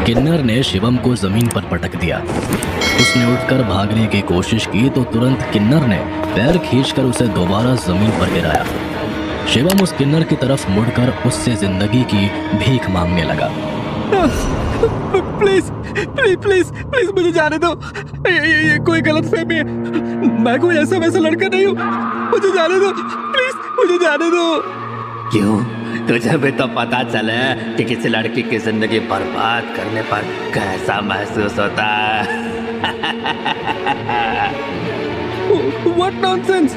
किन्नर ने शिवम को जमीन पर पटक दिया। उसने उठकर भागने की कोशिश की तो तुरंत किन्नर ने पैर खींचकर उसे दोबारा जमीन पर गिराया। शिवम उस किन्नर की तरफ मुड़कर उससे जिंदगी की भीख मांगने लगा। प्लीज प्लीज प्लीज प्लीज मुझे जाने दो। ये कोई गलतफहमी है। मैं कोई ऐसा वैसा लड़का नहीं हूँ। मुझे जाने दो, प्लीज मुझे जाने दो। क्यों? तुझे भी तो पता चले कि किसी लड़की की जिंदगी बर्बाद करने पर कैसा महसूस होता है। What nonsense!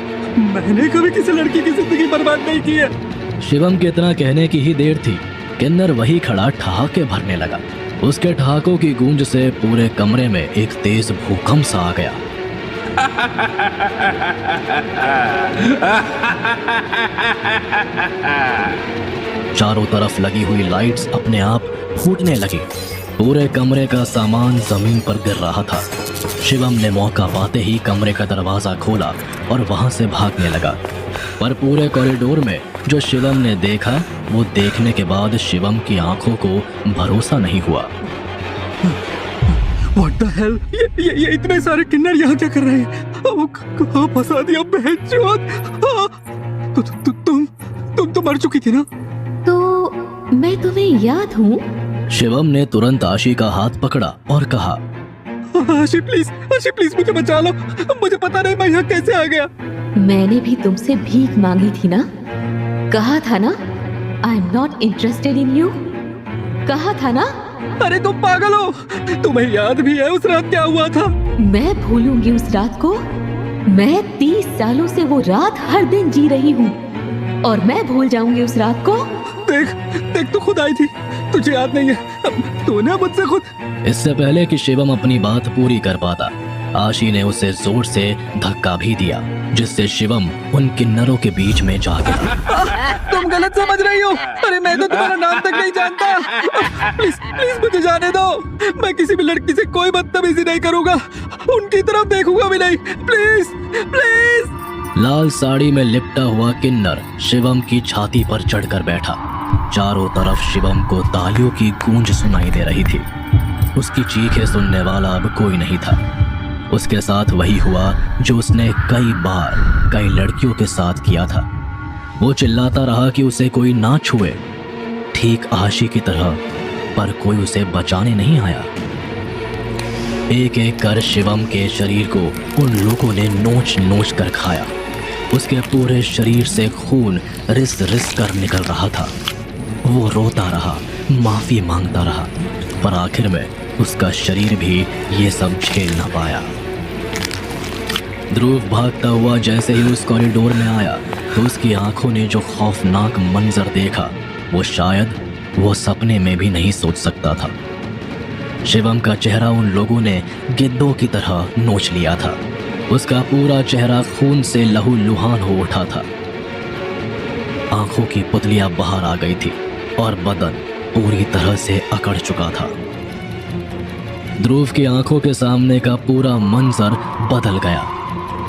मैंने कभी किसी लड़की की जिंदगी बर्बाद नहीं की है। शिवम के इतना कहने की ही देर थी, किन्नर वही खड़ा ठहाके भरने लगा। उसके ठहाकों की गूंज से पूरे कमरे में एक तेज भूकंप सा आ गया। चारों तरफ लगी हुई लाइट्स अपने आप फूटने लगी। पूरे कमरे का सामान जमीन पर गिर रहा था। शिवम ने मौका पाते ही कमरे का दरवाजा खोला और वहां से भागने लगा। पर पूरे कॉरिडोर में जो शिवम ने देखा, वो देखने के बाद शिवम की आंखों को भरोसा नहीं हुआ। What the hell? ये इतने सारे किन्नर यहाँ क्या कर रहे हैं? कहाँ फंसा दिया बहनचोद? तुम तो मर चुकी थी ना? तो मैं तुम्हें याद हूँ? शिवम ने तुरंत आशी का हाथ पकड़ा और कहा, आशी प्लीज मुझे बचा लो। मुझे पता नहीं मैं यहाँ कैसे आ गया। मैंने भी तुमसे भीख मांगी थी ना? कहा था ना I am not interested in you? कहा था ना? अरे तुम पागल हो। तुम्हें याद भी है उस रात क्या हुआ था? मैं भूलूंगी उस रात को? मैं 30 सालों से वो रात हर दिन जी रही हूँ और मैं भूल जाऊंगी उस रात को? देख तो खुद आई थी। तुझे याद नहीं है? तूने मुझसे खुद। इससे पहले कि शिवम अपनी बात पूरी कर पाता, आशी ने उसे जोर से धक्का भी दिया, जिससे शिवम उन किन्नरों के बीच में जा गिरा। तुम गलत समझ रही हो। अरे मैं तो तुम्हारा नाम तक नहीं जानता। प्लीज मुझे जाने दो। मैं किसी भी लड़की से कोई बदतमीजी नहीं करूंगा, उनकी तरफ देखूंगा भी नहीं। प्लीज। लाल साड़ी में लिपटा हुआ किन्नर शिवम की छाती पर चढ़कर बैठा। चारों तरफ शिवम को तालियों की गूंज सुनाई दे रही थी। उसकी चीखें सुनने वाला अब कोई नहीं था। उसके साथ वही हुआ जो उसने कई बार कई लड़कियों के साथ किया था। वो चिल्लाता रहा कि उसे कोई ना छुए, ठीक आशी की तरह, पर कोई उसे बचाने नहीं आया। एक एक कर शिवम के शरीर को उन लोगों ने नोच नोच कर खाया। उसके पूरे शरीर से खून रिस रिस कर निकल रहा था। वो रोता रहा, माफी मांगता रहा, पर आखिर में उसका शरीर भी ये सब झेल न पाया। ध्रुव भागता हुआ जैसे ही उस कॉरिडोर में आया तो उसकी आंखों ने जो खौफनाक मंजर देखा, वो शायद वो सपने में भी नहीं सोच सकता था। शिवम का चेहरा उन लोगों ने गिद्धों की तरह नोच लिया था। उसका पूरा चेहरा खून से लहूलुहान हो उठा था। आंखों की पुतलियां बाहर आ गई थी और बदन पूरी तरह से अकड़ चुका था। ध्रुव की आंखों के सामने का पूरा मंजर बदल गया।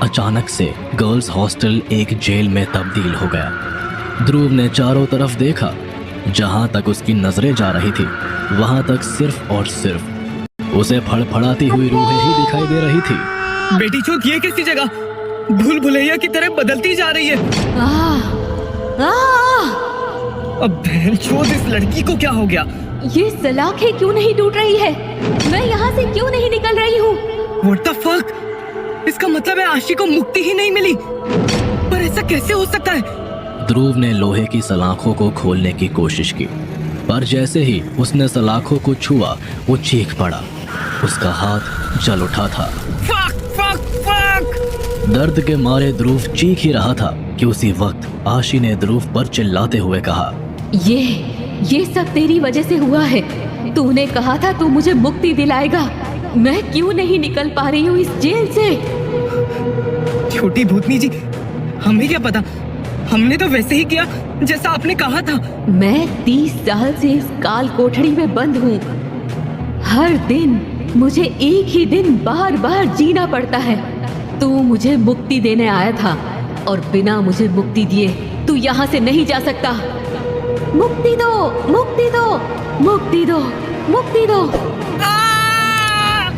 अचानक से गर्ल्स हॉस्टल एक जेल में तब्दील हो गया। ध्रुव ने चारों तरफ देखा। जहां तक उसकी नजरें जा रही थी, वहां तक सिर्फ और सिर्फ उसे फड़फड़ाती हुई रूहें ही दिखाई दे रही थी। बेटी चोद ये कैसी जगह? भूल भुलैया की तरह बदलती जा रही है। अब बहन चोद, इस लड़की को क्या हो गया? ये सलाखें क्यों नहीं टूट रही है? मैं यहाँ से क्यों नहीं निकल रही हूँ? What the fuck? इसका मतलब है आशी को मुक्ति ही नहीं मिली। पर ऐसा कैसे हो सकता है? ध्रुव ने लोहे की सलाखों को खोलने की कोशिश की, पर जैसे ही उसने सलाखों को छुआ, वो चीख पड़ा। उसका हाथ जल उठा था। Fuck, fuck, fuck! दर्द के मारे ध्रुव चीख ही रहा था कि उसी वक्त आशी ने ध्रुव पर चिल्लाते हुए कहा, ये सब तेरी वजह से हुआ है। तूने कहा था तू मुझे मुक्ति दिलाएगा। मैं क्यों नहीं निकल पा रही हूँ इस जेल से? छोटी भूतनी जी, हमें क्या पता? हमने तो वैसे ही किया जैसा आपने कहा था। मैं 30 साल से इस काल कोठड़ी में बंद हूँ। हर दिन मुझे एक ही दिन बार बार जीना पड़ता है। तू मुझे मुक्ति देने आया था और बिना मुझे मुक्ति दिए तू यहाँ से नहीं जा सकता। मुक्ति दो, मुक्ति दो, मुक्ति दो। मुक्ति दो। आ!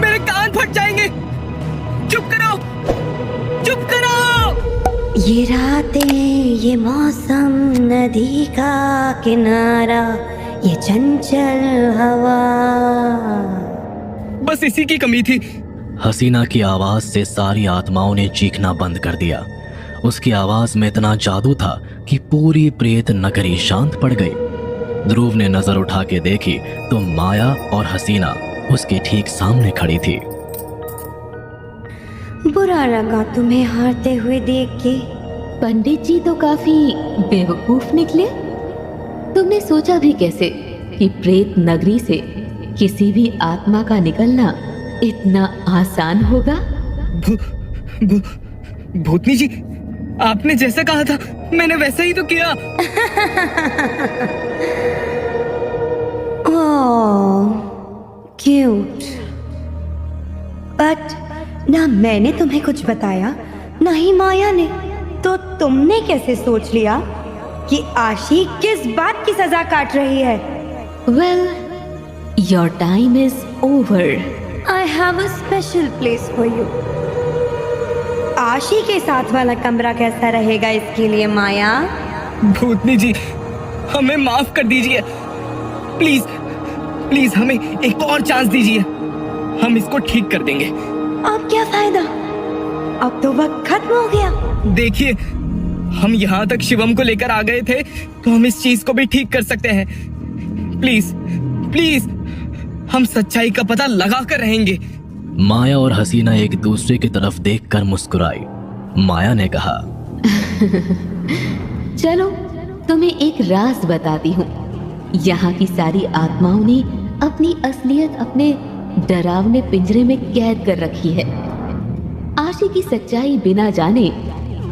मेरे कान फट जाएंगे। चुप करो, चुप करो। ये रातें, ये मौसम, नदी का किनारा, ये चंचल हवा। बस इसी की कमी थी। हसीना की आवाज से सारी आत्माओं ने चीखना बंद कर दिया। उसकी आवाज में इतना जादू था कि पूरी प्रेत नगरी शांत पड़ गई। ध्रुव ने नजर उठा के देखी तो माया और हसीना उसके ठीक सामने खड़ी थी। बुरा लगा तुम्हें हारते हुए देख के। पंडित जी तो काफी बेवकूफ निकले। तुमने सोचा भी कैसे कि प्रेत नगरी से किसी भी आत्मा का निकलना इतना आसान होगा? भूतनी जी, आपने जैसा कहा था मैंने वैसा ही तो किया। ओह, क्यूट। बट ना मैंने तुम्हें कुछ बताया, ना ही माया ने। तो तुमने कैसे सोच लिया कि आशी किस बात की सजा काट रही है? Well, your time is over. I have a special place for you. आशी के साथ वाला कमरा कैसा रहेगा इसके लिए माया? भूतनी जी, हमें माफ कर दीजिए। प्लीज प्लीज हमें एक और चांस दीजिए। हम इसको ठीक कर देंगे। अब क्या फायदा? अब तो वक्त खत्म हो गया। देखिए, हम यहाँ तक शिवम को लेकर आ गए थे तो हम इस चीज को भी ठीक कर सकते हैं। प्लीज प्लीज, हम सच्चाई का पता लगा कर रहेंगे। माया और हसीना एक दूसरे की तरफ देखकर मुस्कुराई। माया ने कहा, चलो तुम्हें एक राज बताती हूँ। यहाँ की सारी आत्माओं ने अपनी असलियत अपने डरावने पिंजरे में कैद कर रखी है। आशी की सच्चाई बिना जाने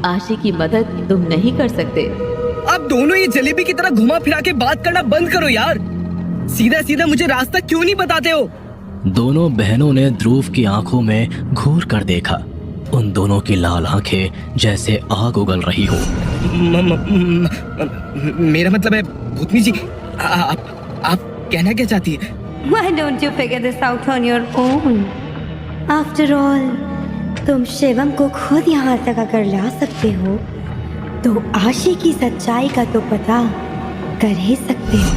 आशी की मदद तुम नहीं कर सकते। आप दोनों ये जलेबी की तरह घुमा फिरा के बात करना बंद करो यार। सीधा सीधा मुझे रास्ता क्यों नहीं बताते हो? दोनों बहनों ने ध्रुव की आंखों में घूर कर देखा। उन दोनों की लाल आंखें जैसे आग उगल रही हो। मेरा मतलब है भूतनी जी, आप कहना क्या चाहती है? Why don't you figure this out on your own? After all, तुम शिवम को खुद यहाँ तक अगर ला सकते हो तो आशी की सच्चाई का तो पता कर ही सकते हो।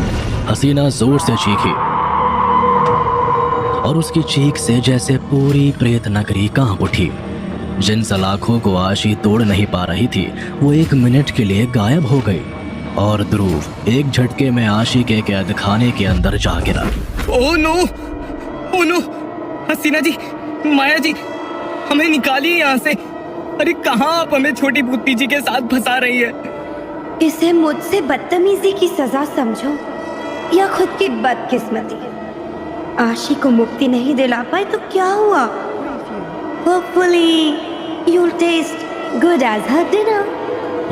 हसीना जोर से चीखी और उसकी चीख से जैसे पूरी प्रेत नगरी कांप उठी। जिन सलाखों को आशी तोड़ नहीं पा रही थी वो एक मिनट के लिए गायब हो गई और ध्रुव एक झटके में आशी के कैद खाने के अंदर जा गिरा। ओह नो, ओह नो, हसीना जी, माया जी, हमें निकालिए यहाँ से। अरे कहाँ आप हमें छोटी भूतनी जी के साथ फंसा रही है? इसे मुझसे बदतमीजी की सजा समझो या खुद की बदकिस्मती। आशी को मुक्ति नहीं दिला पाए तो क्या हुआ? Hopefully you'll taste good as her dinner.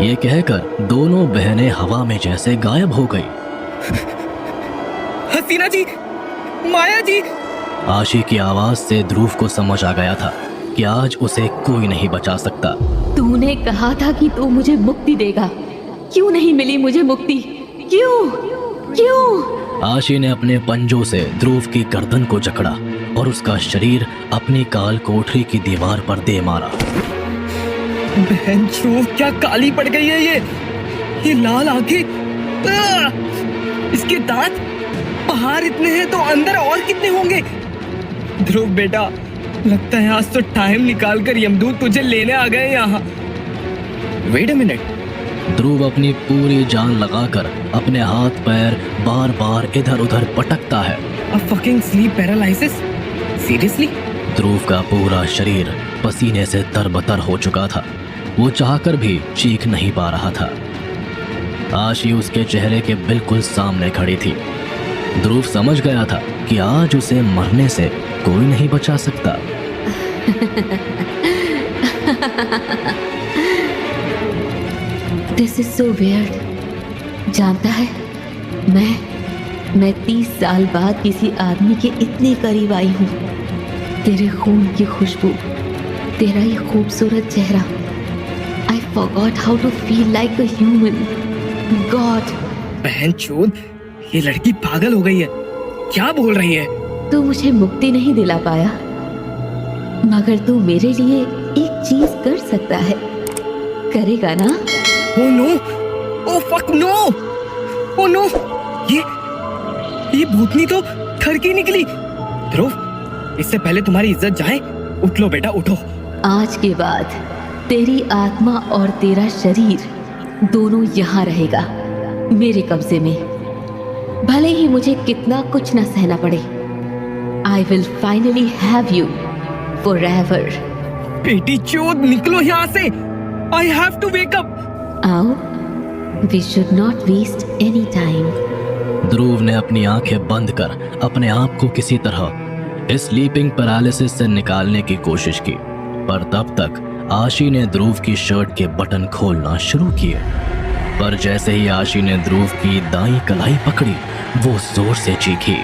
ये कहकर दोनों बहनें हवा में जैसे गायब हो गई। हसीना जी, माया जी। आशी की आवाज से ध्रुव को समझ आ गया था कि आज उसे कोई नहीं बचा सकता। तूने कहा था कि तू मुझे मुक्ति देगा, क्यों नहीं मिली मुझे मुक्ति? क्यों क्यों? आशी ने अपने पंजों से ध्रुव की गर्दन को जकड़ा और उसका शरीर अपनी काल कोठरी की दीवार पर दे मारा। बहन चो, क्या काली पड़ गई है ये लाल आंखें, इसके दांत। बाहर इतने हैं तो अंदर और कितने होंगे? ध्रुव बेटा, लगता है आज तो टाइम निकाल कर यमदूत तुझे लेने आ गए यहाँ। Wait a minute. ध्रुव अपनी पूरी जान लगाकर अपने हाथ पैर बार बार इधर उधर पटकता है। A fucking sleep paralysis? Seriously? ध्रुव का पूरा शरीर पसीने से तरबतर हो चुका था। वो चाहकर भी चीख नहीं पा रहा था। आशी उसके चेहरे के बिल्कुल सामने खड़ी थी। ध्रुव समझ गया था कि आज उसे मरने से कोई नहीं बचा सकता। This is so weird. जानता है, मैं 30 साल बाद किसी आदमी के इतने करीब आई हूँ। तेरे खून की खुशबू, तेरा ये खूबसूरत चेहरा। I forgot how to feel like a human. God. बहन चोद, ये लड़की पागल हो गई है, क्या बोल रही है? तू मुझे मुक्ति नहीं दिला पाया, मगर तू मेरे लिए एक चीज कर सकता है, करेगा ना? Oh no, oh fuck no, oh no, ये भूतनी तो थर की निकली। ध्रुव, इससे पहले तुम्हारी इज्जत जाए, उठ लो बेटा, उठो। आज के बाद तेरी आत्मा और तेरा शरीर दोनों यहाँ रहेगा, मेरे कब्जे में। भले ही मुझे कितना कुछ न सहना पड़े, I will finally have you forever. बेटी चोद, निकलो यहाँ से। I have to wake up. आओ, we should not waste any time. Dhruv ने अपनी आंखें बंद कर अपने आप को किसी तरह इस स्लीपिंग पैरालिसिस से निकालने की कोशिश की, पर तब तक आशी ने ध्रुव की शर्ट के बटन खोलना शुरू किए। पर जैसे ही आशी ने ध्रुव की दाईं कलाई पकड़ी, वो जोर से चीखी।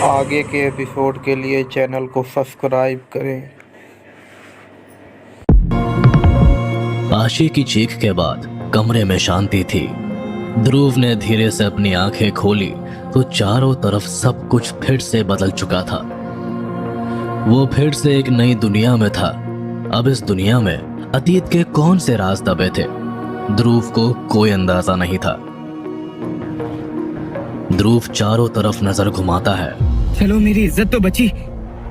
आगे के एपिसोड के लिए चैनल को सब्सक्राइब करें। आशी की चीख के बाद कमरे में शांति थी। ध्रुव ने धीरे से अपनी आंखें खोली तो चारों तरफ सब कुछ फिर से बदल चुका था। वो फिर से एक नई दुनिया में था। अब इस दुनिया में अतीत के कौन से राज दबे थे, ध्रुव को कोई अंदाजा नहीं था। ध्रुव चारों तरफ नजर घुमाता है। चलो, मेरी इज्जत तो बची।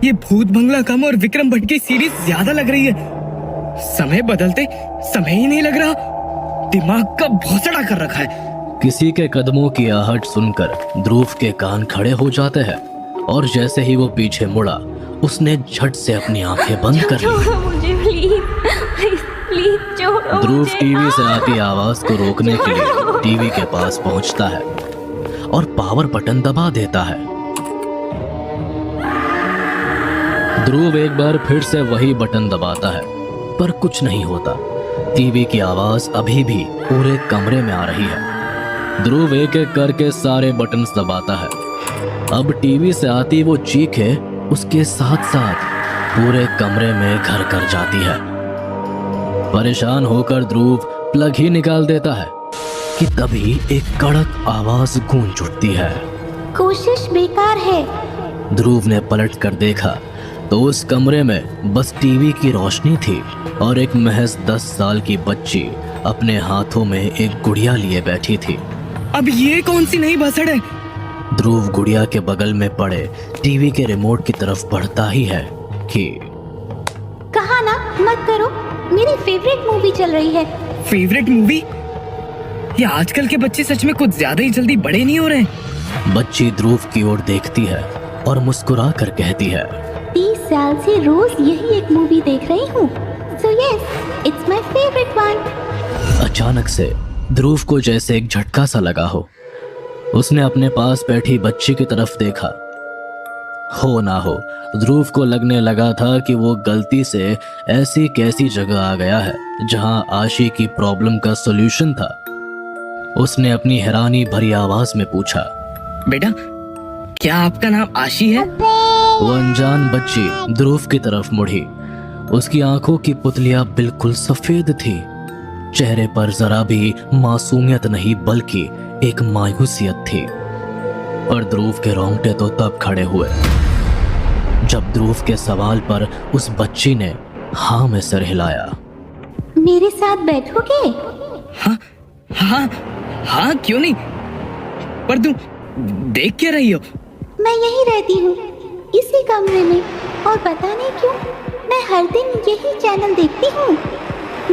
ये भूत बंगला कम और विक्रम भट्ट की सीरीज ज्यादा लग रही है। समय बदलते समय ही नहीं लग रहा, दिमाग का भौंसड़ा कर रखा है। किसी के कदमों की आहट सुनकर ध्रुव के कान खड़े हो जाते हैं और जैसे ही वो पीछे मुड़ा, उसने झट से अपनी आंखें बंद कर ली। मुझे प्लीज छोड़ो। ध्रुव टीवी से आती आवाज को रोकने के लिए टीवी के पास पहुंचता है और पावर बटन दबा देता है। ध्रुव एक बार फिर से वही बटन दबाता है, पर कुछ नहीं होता। टीवी की आवाज अभी भी पूरे कमरे में आ रही है। ध्रुव एक एक करके सारे बटन्स दबाता है। अब टीवी से आती वो चीखें उसके साथ साथ पूरे कमरे में घर कर जाती है। परेशान होकर ध्रुव प्लग ही निकाल देता है कि तभी एक कड़क आवाज गूंज उठती है। कोशिश बेकार है। ध्रुव ने पलट कर देखा तो उस कमरे में बस टीवी की रोशनी थी और एक महज 10 साल की बच्ची अपने हाथों में एक गुड़िया लिए बैठी थी। अब ये कौन सी नई भसड़ है? ध्रुव गुड़िया के बगल में पड़े टीवी के रिमोट की तरफ बढ़ता ही है कि कहा ना मत करो, मेरी फेवरेट मूवी चल रही है। Favourite movie? ये आजकल के बच्चे सच में कुछ ज्यादा ही जल्दी बड़े नहीं हो रहे? बच्ची ध्रुव की ओर देखती है और मुस्कुरा कर कहती है, 30 साल से रोज यही एक मूवी देख रही हूँ। So yes, it's my favorite one. अचानक से ध्रुव को जैसे एक झटका सा लगा हो। उसने अपने पास बैठी बच्ची की तरफ देखा। हो ना हो, ध्रुव को लगने लगा था कि वो गलती से ऐसी कैसी जगह आ गया है जहां आशी की प्रॉब्लम का सॉल्यूशन था। उसने अपनी हैरानी भरी आवाज में पूछा, बेटा, क्या आपका नाम आशी है? वो अनजान बच्ची ध्रुव की तरफ मुड़ी। उसकी आंखों की पुतलियां बिल्कुल सफेद थी। चेहरे पर जरा भी मासूमियत नहीं बल्कि एक मायूसियत थी। पर ध्रुव के रोंगटे तो तब खड़े हुए जब ध्रुव के सवाल पर उस बच्ची ने हाँ में सर हिलाया। मेरे साथ बैठोगे? हाँ हाँ हाँ, क्यों नहीं? पर तुम देख क्या रही हो? मैं यही रहती हूँ, इसी कमरे में, और पता नहीं क्यों मैं हर दिन यही चैनल देखती हूँ।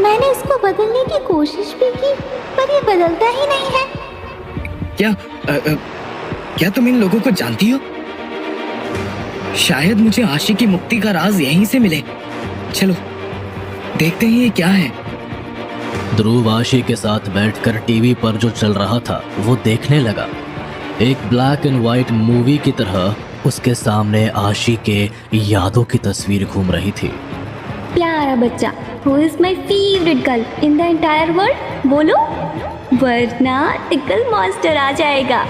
मैंने उसको बदलने की कोशिश भी की, पर ये बदलता ही नहीं है। क्या तुम इन लोगों को जानती हो? शायद मुझे आशी की मुक्ति का राज यहीं से मिले। चलो देखते हैं ये क्या है। ध्रुव आशी के साथ बैठकर टीवी पर जो चल रहा था वो देखने लगा। एक ब्लैक एंड व्हाइट मूवी की तरह उसके सामने आशी के यादों की तस्वीर घूम रही थी। प्यारा बच्चा, who is my favourite girl in the entire world? बोलो, वरना टिकल मॉन्स्टर आ जाएगा।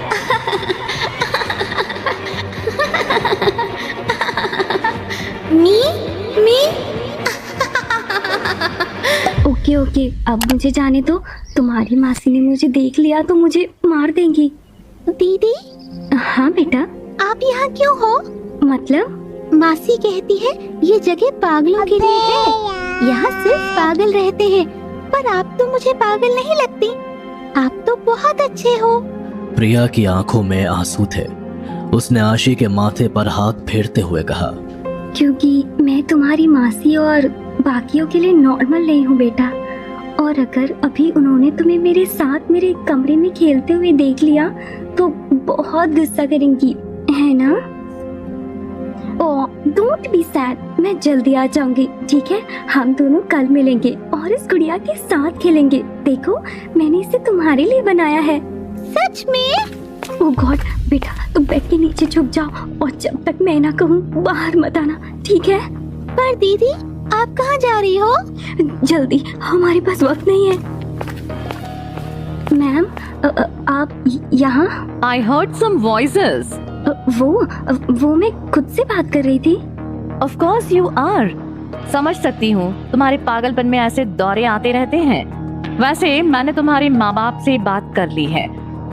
मी ओके, अब मुझे जाने दो, तुम्हारी मासी ने मुझे देख लिया तो मुझे मार देंगी। दीदी, हाँ बेटा। आप यहाँ क्यों हो? मतलब? मासी कहती है ये जगह पागलों के लिए है, यहाँ सिर्फ पागल रहते हैं। पर आप तो मुझे पागल नहीं लगती, आप तो बहुत अच्छे हो। प्रिया की आंखों में आंसू थे। उसने आशी के माथे पर हाथ फेरते हुए कहा, क्योंकि मैं तुम्हारी मासी और बाकियों के लिए नॉर्मल नहीं हूँ बेटा। और अगर अभी उन्होंने तुम्हें मेरे साथ मेरे कमरे में खेलते हुए देख लिया तो बहुत गुस्सा करेंगी, है ना? ओह, डोंट बी सैड, मैं जल्दी आ जाऊंगी, ठीक है? हम दोनों कल मिलेंगे और इस गुड़िया के साथ खेलेंगे। देखो, मैंने इसे तुम्हारे लिए बनाया है। सच में? ओह गॉड, बेटा तुम बेड के नीचे छुप जाओ और जब तक मैं ना कहूँ बाहर मत आना, ठीक है? पर दीदी, आप कहाँ जा रही हो? जल्दी, हमारे पास वक्त नहीं है। मैम, आप यहाँ? I heard some voices. वो मैं खुद से बात कर रही थी। Of course you are. समझ सकती हूँ, तुम्हारे पागलपन में ऐसे दौरे आते रहते हैं। वैसे मैंने तुम्हारे माँ बाप से बात कर ली है,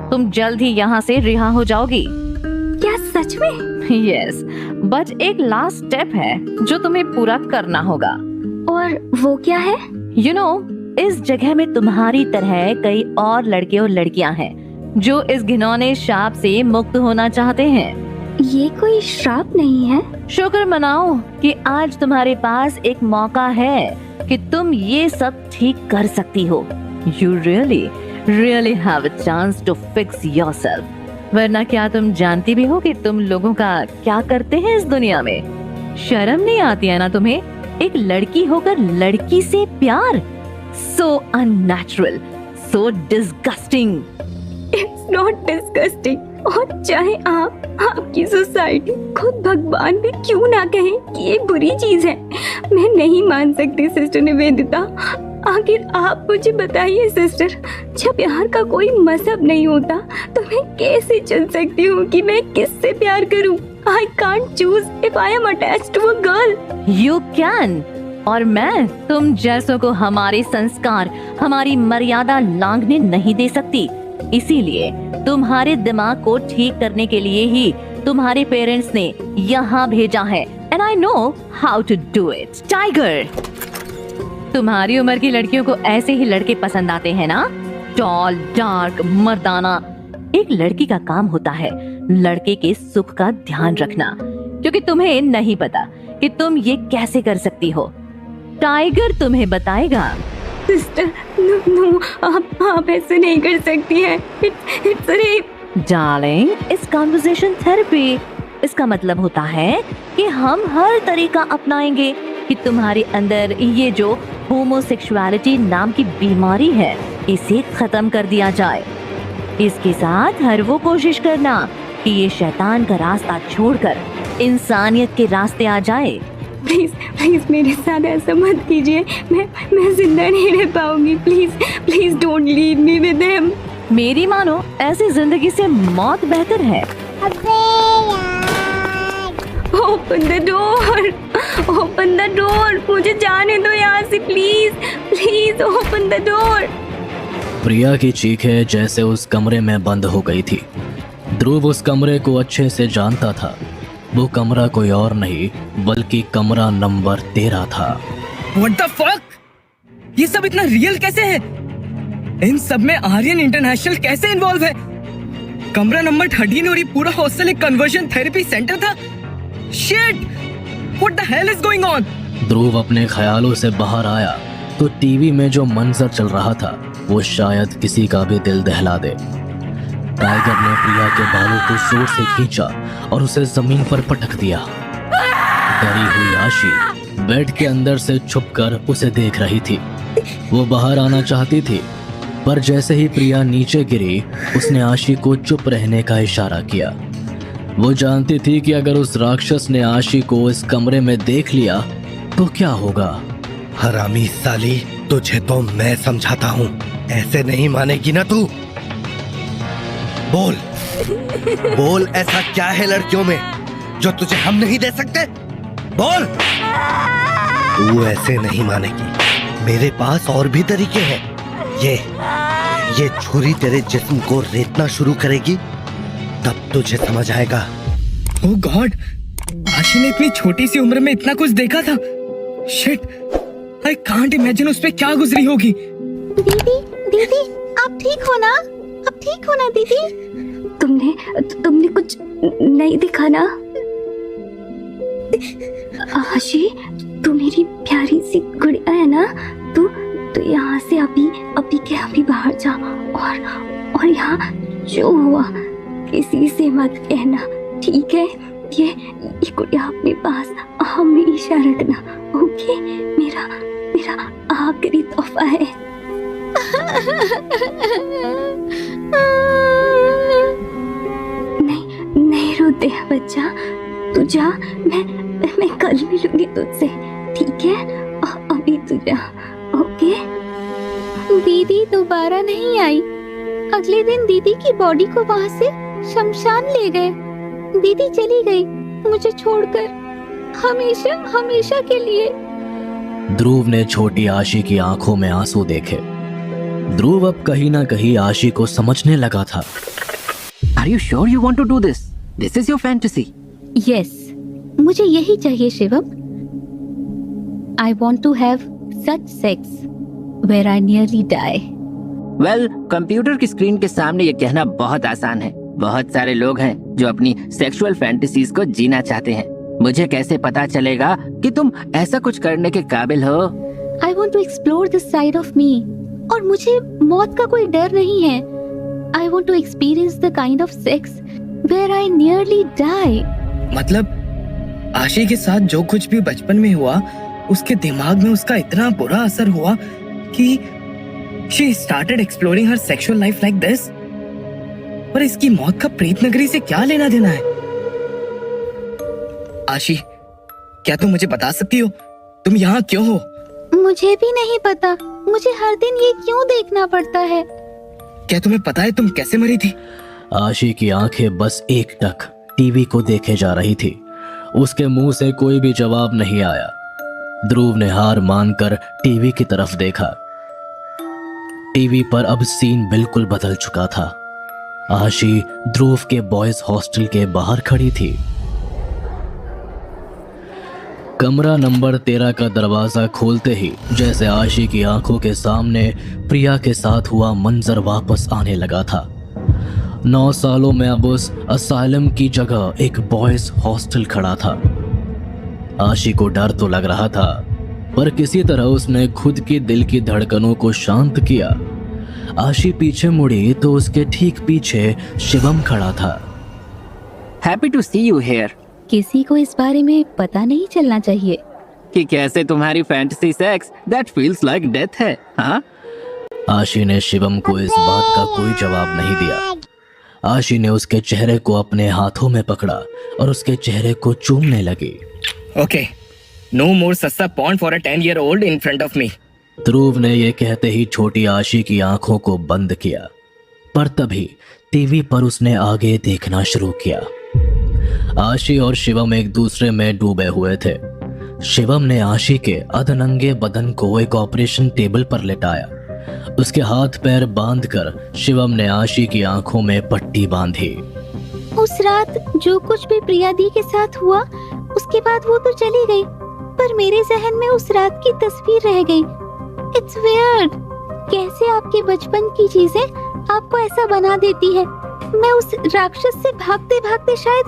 तुम जल्द ही यहाँ से रिहा हो जाओगी। क्या सच में? यस, बट एक लास्ट स्टेप है जो तुम्हें पूरा करना होगा। और वो क्या है? You know, इस जगह में तुम्हारी तरह कई और लड़के और लड़कियां हैं जो इस घिनौने श्राप से मुक्त होना चाहते हैं। ये कोई श्राप नहीं है। शुक्र मनाओ कि आज तुम्हारे पास एक मौका है कि तुम ये सब ठीक कर सकती हो। You really have a chance to fix yourself. वरना क्या तुम जानती भी हो कि तुम लोगों का क्या करते हैं इस दुनिया में? शर्म नहीं आती है ना तुम्हें? एक लड़की होकर लड़की से प्यार? So unnatural, so disgusting. It's not disgusting. और चाहे आपकी सोसाइटी खुद भगवान भी क्यों ना कहे कि ये बुरी चीज है, मैं नहीं मान सकती सिस्टर निवेदिता। आखिर आप मुझे बताइए सिस्टर, जब प्यार का कोई मजहब नहीं होता तो मैं कैसे चुन सकती हूँ कि मैं किससे प्यार करूँ? I can't choose if I am attached to a girl. You can. और मैं तुम जैसों को हमारे संस्कार, हमारी मर्यादा लांघने नहीं दे सकती। इसीलिए तुम्हारे दिमाग को ठीक करने के लिए ही तुम्हारे पेरेंट्स ने यहाँ भेजा है। And I know how to do it. Tiger, तुम्हारी उम्र की लड़कियों को ऐसे ही लड़के पसंद आते हैं ना? टॉल, डार्क, मर्दाना। एक लड़की का काम होता है लड़के के सुख का ध्यान रखना, क्योंकि तुम्हें नहीं पता कि तुम ये कैसे कर सकती हो। टाइगर तुम्हें बताएगा। सिस्टर, नो, आप ऐसे नहीं कर सकती हैं। It's rape. डार्लिंग, इस कॉन्वर्सेशन थेरेपी, इसका मतलब होता है कि हम हर तरीका अपनाएंगे कि तुम्हारे अंदर ये जो होमोसेक्सुअलिटी नाम की बीमारी है, इसे खत्म कर दिया जाए। इसके साथ हर वो कोशिश करना कि ये शैतान का रास्ता छोड़कर इंसानियत के रास्ते आ जाए। प्लीज मेरे साथ ऐसा मत कीजिए, मैं जिंदा नहीं रह पाऊंगी। Please don't leave me with him. मेरी मानो, ऐसी जिंदगी से मौत बेहतर है। ओपन द डोर, मुझे जाने दो यहाँ से, प्लीज ओपन द डोर। प्रिया की चीखें जैसे उस कमरे में बंद हो गई थी। ध्रुव उस कमरे को अच्छे से जानता था। वो कमरा कोई और नहीं बल्कि कमरा नंबर 13 था। What the fuck? ये सब इतना रियल कैसे है? इन सब में आर्यन इंटरनेशनल कैसे इन्वॉल्व है? कमरा नंबर 13 और ये पूरा हॉस्टल एक कन्वर्जन थेरेपी सेंटर था? Shit! What the hell is going on? ध्रुव अपने ख्यालों से बाहर आया तो टीवी में जो मंजर चल रहा था वो शायद किसी का भी दिल दहला दे। टाइगर ने प्रिया के बालों को जोर से खींचा और उसे जमीन पर पटक दिया। डरी हुई आशी बेड के अंदर से छुपकर उसे देख रही थी। वो बाहर आना चाहती थी, पर जैसे ही प्रिया नीचे गिरी उसने आशी को चुप रहने का इशारा किया। वो जानती थी कि अगर उस राक्षस ने आशी को इस कमरे में देख लिया तो क्या होगा। हरामी साली, तुझे तो मैं समझाता हूँ, ऐसे नहीं मानेगी ना तू। बोल ऐसा क्या है लड़कियों में जो तुझे हम नहीं दे सकते? बोल। तू ऐसे नहीं मानेगी, मेरे पास और भी तरीके हैं। ये ये छुरी तेरे जिस्म को रेतना शुरू करेगी, तब तुझे समझ आएगा। ओह गॉड, आशी ने इतनी छोटी सी उम्र में इतना कुछ देखा था। शिट, आई कांट इमेजिन उस पे क्या गुजरी होगी। दीदी दीदी, आप ठीक हो ना? आप ठीक हो ना दीदी? तुमने कुछ नहीं दिखा ना? आशी, तू मेरी प्यारी सी गुड़िया है ना? तू यहाँ से अभी के अभी बाहर जा, और यहाँ जो हुआ किसी से मत कहना, ठीक है? ये गुड़िया अपने पास हमेशा रखना, ओके? मेरा आखिरी तोहफा है। नहीं रोते बच्चा, तू जा, मैं कल मिलूंगी तुझसे, ठीक है? अभी तू जा, ओके? दीदी दोबारा नहीं आई। अगले दिन दीदी की बॉडी को वहाँ से शमशान ले गए। दीदी चली गई मुझे छोड़कर, हमेशा के लिए। ध्रुव ने छोटी आशी की आंखों में आंसू देखे। ध्रुव अब कहीं ना कहीं आशी को समझने लगा था। Are you sure you want to do this? This is your fantasy. Yes, मुझे यही चाहिए Shivam. I want to have such sex where I nearly die. Well, computer की स्क्रीन के सामने ये कहना बहुत आसान है। बहुत सारे लोग हैं जो अपनी सेक्सुअल फैंटेसीज को जीना चाहते हैं। मुझे कैसे पता चलेगा कि तुम ऐसा कुछ करने के काबिल हो? I want to explore this side of me, और मुझे मौत का कोई डर नहीं है। I want to experience the kind of sex where I nearly die. मतलब आशी के साथ जो कुछ भी बचपन में हुआ, उसके दिमाग में उसका इतना बुरा असर हुआ कि she started exploring her sexual life like this? पर इसकी मौत का प्रेत नगरी से क्या लेना देना है? आशी, क्या तुम मुझे बता सकती हो तुम यहाँ क्यों हो? मुझे भी नहीं पता, मुझे हर दिन ये क्यों देखना पड़ता है। क्या तुम्हें पता है तुम कैसे मरी थी? आशी की आंखें बस एकटक टीवी को देखे जा रही थी। उसके मुंह से कोई भी जवाब नहीं आया। ध्रुव ने हार मानकर टीवी की तरफ देखा। टीवी पर अब सीन बिल्कुल बदल चुका था। आशी ध्रुव के बॉयज हॉस्टल के बाहर खड़ी थी। कमरा नंबर 13 का दरवाजा खोलते ही जैसे आशी की आंखों के सामने प्रिया के साथ हुआ मंजर वापस आने लगा था। 9 सालों में अब उस असाइलम की जगह एक बॉयज हॉस्टल खड़ा था। आशी को डर तो लग रहा था, पर किसी तरह उसने खुद की दिल की धड़कनों को शांत किया। आशी पीछे मुड़ी तो उसके ठीक पीछे शिवम खड़ा था। Happy to see you here. किसी को इस बारे में पता नहीं चलना चाहिए कि कैसे तुम्हारी fantasy sex that feels like death है। हाँ, आशी ने शिवम को इस बात का कोई जवाब नहीं दिया। आशी ने उसके चेहरे को अपने हाथों में पकड़ा और उसके चेहरे को चूमने लगी। ओके, नो मोर सस्ता porn for a 10-year-old in front of me. Dhruv ने यह कहते ही छोटी आशी की आंखों को बंद किया, पर तभी टीवी पर उसने आगे देखना शुरू किया। आशी और शिवम एक दूसरे में डूबे हुए थे। शिवम ने आशी के अधनंगे बदन को एक ऑपरेशन टेबल पर लेटाया। उसके हाथ पैर बांधकर शिवम ने आशी की आंखों में पट्टी बांधी। उस रात जो कुछ भी प्रिया दी के साथ हुआ, उसके बाद वो तो चली गई, पर मेरे जहन में उस रात की तस्वीर रह गई। इट्स वियर्ड, कैसे आपके बचपन की चीजें आपको ऐसा बना देती है। मैं उस राक्षस से भागते भागते शायद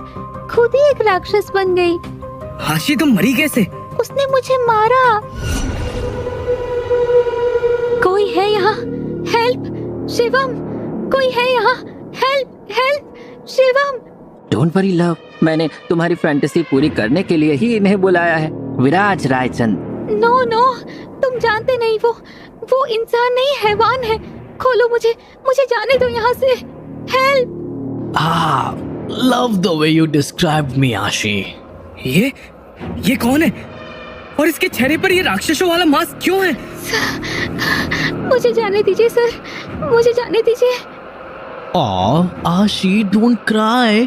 खुद ही एक राक्षस बन गई। आशी, तुम मरी कैसे? उसने मुझे मारा। कोई है यहाँ? हेल्प शिवम, कोई है यहाँ? Help help Shivam. Don't worry love, मैंने तुम्हारी फैंटेसी पूरी करने के लिए ही इन्हें बुलाया है। विराज रायचंद। नो नो, तुम जानते नहीं, वो इंसान नहीं, हैवान है। खोलो मुझे जाने दो यहाँ से। Help. Love the way you described me, आशी। ये कौन है? और इसके चेहरे पर ये राक्षसों वाला मास्क क्यों है? मुझे जाने दीजिए सर, मुझे जाने दीजिए। आशी, डोंट क्राई।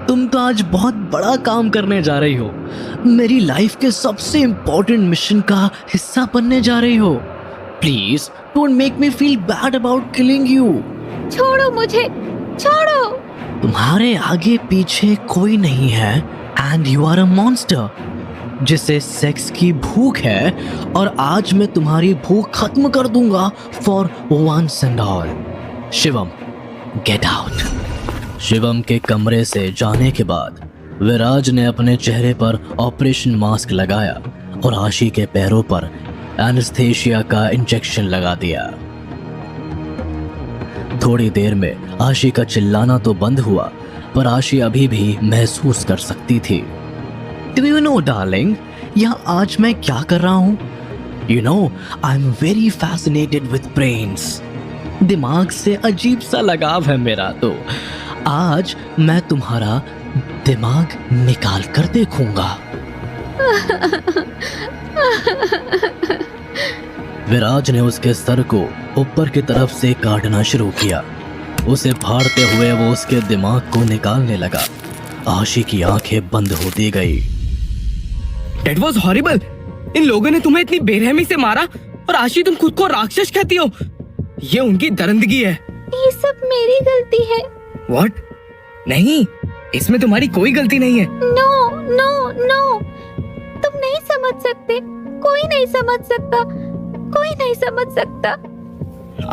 तुम तो आज बहुत बड़ा काम करने जा रही हो। मेरी लाइफ के सबसे इम्पोर्टेंट मिशन का हिस्सा बनने जा रही हो। Please don't make me feel bad about killing you. छोड़ो मुझे, छोड़ो। तुम्हारे आगे पीछे कोई नहीं है and you are a monster जिसे सेक्स की भूख है, और आज मैं तुम्हारी भूख खत्म कर दूंगा for once and all. Shivam, get out. Shivam के कमरे से जाने के बाद विराज ने अपने चेहरे पर ऑपरेशन मास्क लगाया और आशी के पैरों पर एनेस्थेशिया का इंजेक्शन लगा दिया। थोड़ी देर में आशी का चिल्लाना तो बंद हुआ, पर आशी अभी भी महसूस कर सकती थी। Do you know, darling, यहाँ आज मैं क्या कर रहा हूँ? You know, I'm very fascinated with brains. दिमाग से अजीब सा लगाव है मेरा तो। आज मैं तुम्हारा दिमाग निकाल कर देखूंगा। विराज ने उसके सर को ऊपर की तरफ से काटना शुरू किया। उसे फाड़ते हुए वो उसके दिमाग को निकालने लगा। आशी की आंखें बंद होती गई। That was horrible. इन लोगों ने तुम्हें इतनी बेरहमी से मारा और आशी तुम खुद को राक्षस कहती हो। ये उनकी दरिंदगी है। ये सब मेरी गलती है। What? नहीं, इसमें तुम्हारी कोई गलती नहीं है। नो नो नो, तुम नहीं समझ सकते। कोई नहीं समझ सकता, कोई नहीं समझ सकता।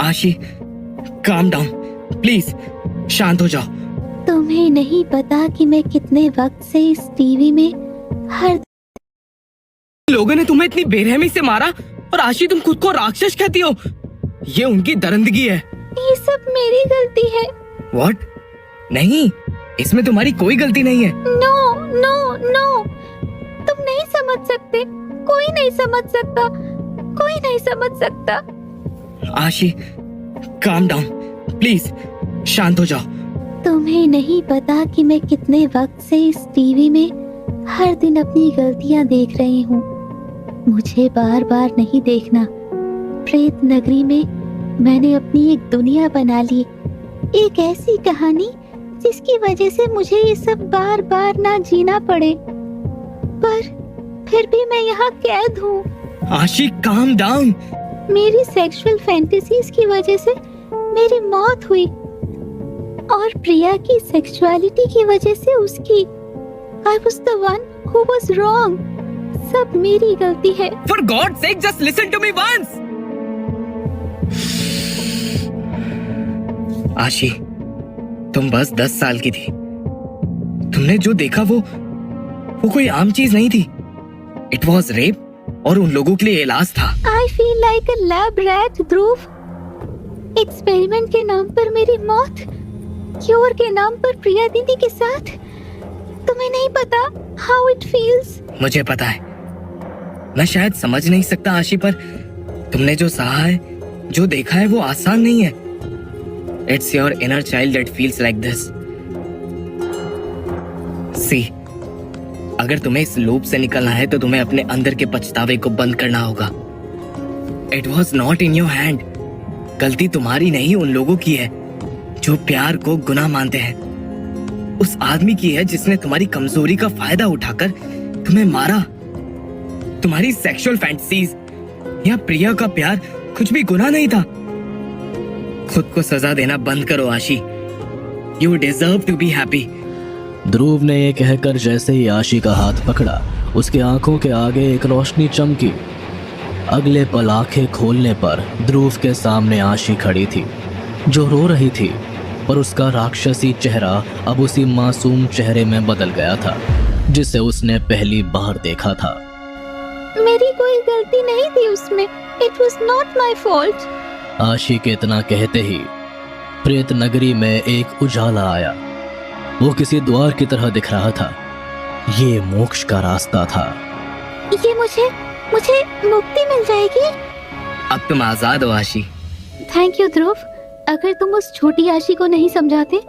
आशी, calm down, प्लीज शांत हो जाओ। तुम्हें नहीं पता कि मैं कितने वक्त से इस टीवी में हर लोगों ने तुम्हें इतनी बेरहमी से मारा और आशी तुम खुद को राक्षस कहती हो। ये उनकी दरिंदगी है। ये सब मेरी गलती है। What? नहीं, इसमें तुम्हारी कोई गलती नहीं है। नो नो नो, तुम नहीं समझ सकते। कोई नहीं समझ सकता, कोई नहीं समझ सकता। आशी, calm down, प्लीज शांत हो जाओ। तुम्हें नहीं पता कि मैं कितने वक्त से इस टीवी में हर दिन अपनी गलतियां देख रही हूँ। मुझे बार बार नहीं देखना। प्रेत नगरी में मैंने अपनी एक दुनिया बना ली, एक ऐसी कहानी जिसकी वजह से मुझे ये सब बार बार ना जीना पड़े, पर फिर भी मैं यहाँ कैद हूँ। आशी, calm down। मेरी सेक्सुअल फैंटेसीज की वजह से मेरी मौत हुई, और प्रिया की सेक्सुअलिटी की वजह से उसकी। I was the one who was wrong. सब मेरी गलती है। For God's sake, just listen to me once. आशी, तुम बस 10 साल की थी। तुमने जो देखा वो कोई आम चीज नहीं थी। It was rape, और उन लोगों के लिए इलाज था। I feel like a lab rat, Dhruv. Experiment के नाम पर मेरी मौत, क्योर के नाम पर प्रिया दीदी के साथ। तुम्हें नहीं पता how it feels। मुझे पता है। मैं शायद समझ नहीं सकता आशी, पर तुमने जो सहा है, जो देखा है, वो आसान नहीं है। It's your inner child that feels like this. See, अगर तुम्हें इस लूप से निकलना है तो तुम्हें अपने अंदर के पछतावे को बंद करना होगा। It was not in your hand. गलती तुम्हारी नहीं, उन लोगों की है जो प्यार को गुनाह मानते हैं। उस आदमी की है जिसने तुम्हारी कमजोरी का फायदा उठाकर तुम्हें मारा। तुम्हारी सेक्सुअल फैंटेसीज या प्रिया का प्यार कुछ भी गुनाह नहीं था। खुद को सजा देना बंद करो Ashi. You deserve to be happy. Dhruv ने ये कहकर जैसे ही आशी का हाथ पकड़ा, उसके आंखों के आगे एक रोशनी चमकी। अगले पल आंखें खोलने पर ध्रुव के सामने आशी खड़ी थी, जो रो रही थी, पर उसका राक्षसी चेहरा अब उसी मासूम चेहरे में बदल गया था जिसे उसने पहली बार देखा था। मेरी कोई गलती नहीं थी उसमें। It was not my fault. आशी के इतना कहते ही प्रेत नगरी में एक उजाला आया। वो किसी द्वार की तरह दिख रहा था। ये मोक्ष का रास्ता था। ये मुझे मुक्ति मिल जाएगी। अब तुम आजाद हो आशी। थैंक यू ध्रुव। अगर तुम उस छोटी आशी को नहीं समझाते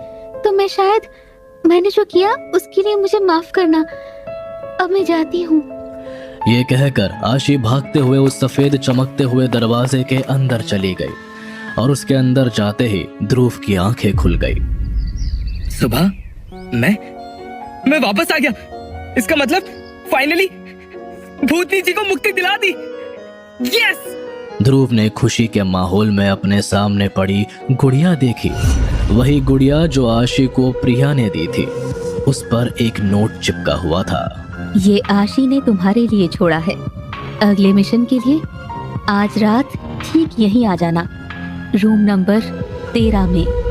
तो मैंने जो किया उसके लिए मुझे माफ करना। अब मैं जाती हूँ। ये कहकर आशी भागते हुए उस सफेद चमकते हुए दरवाजे के अंदर चली गई, और उसके अंदर जाते ही ध्रुव की आंखें खुल गई। सुबह मैं वापस आ गया। इसका मतलब फाइनली भूतनी जी को मुक्ति दिला दी। यस! ध्रुव ने खुशी के माहौल में अपने सामने पड़ी गुड़िया देखी। वही गुड़िया जो आशी को प्रिया ने दी थी। उस पर एक नोट चिपका हुआ था। ये आशी ने तुम्हारे लिए छोड़ा है, अगले मिशन के लिए आज रात ठीक यहीं आ जाना, रूम नंबर 13 में।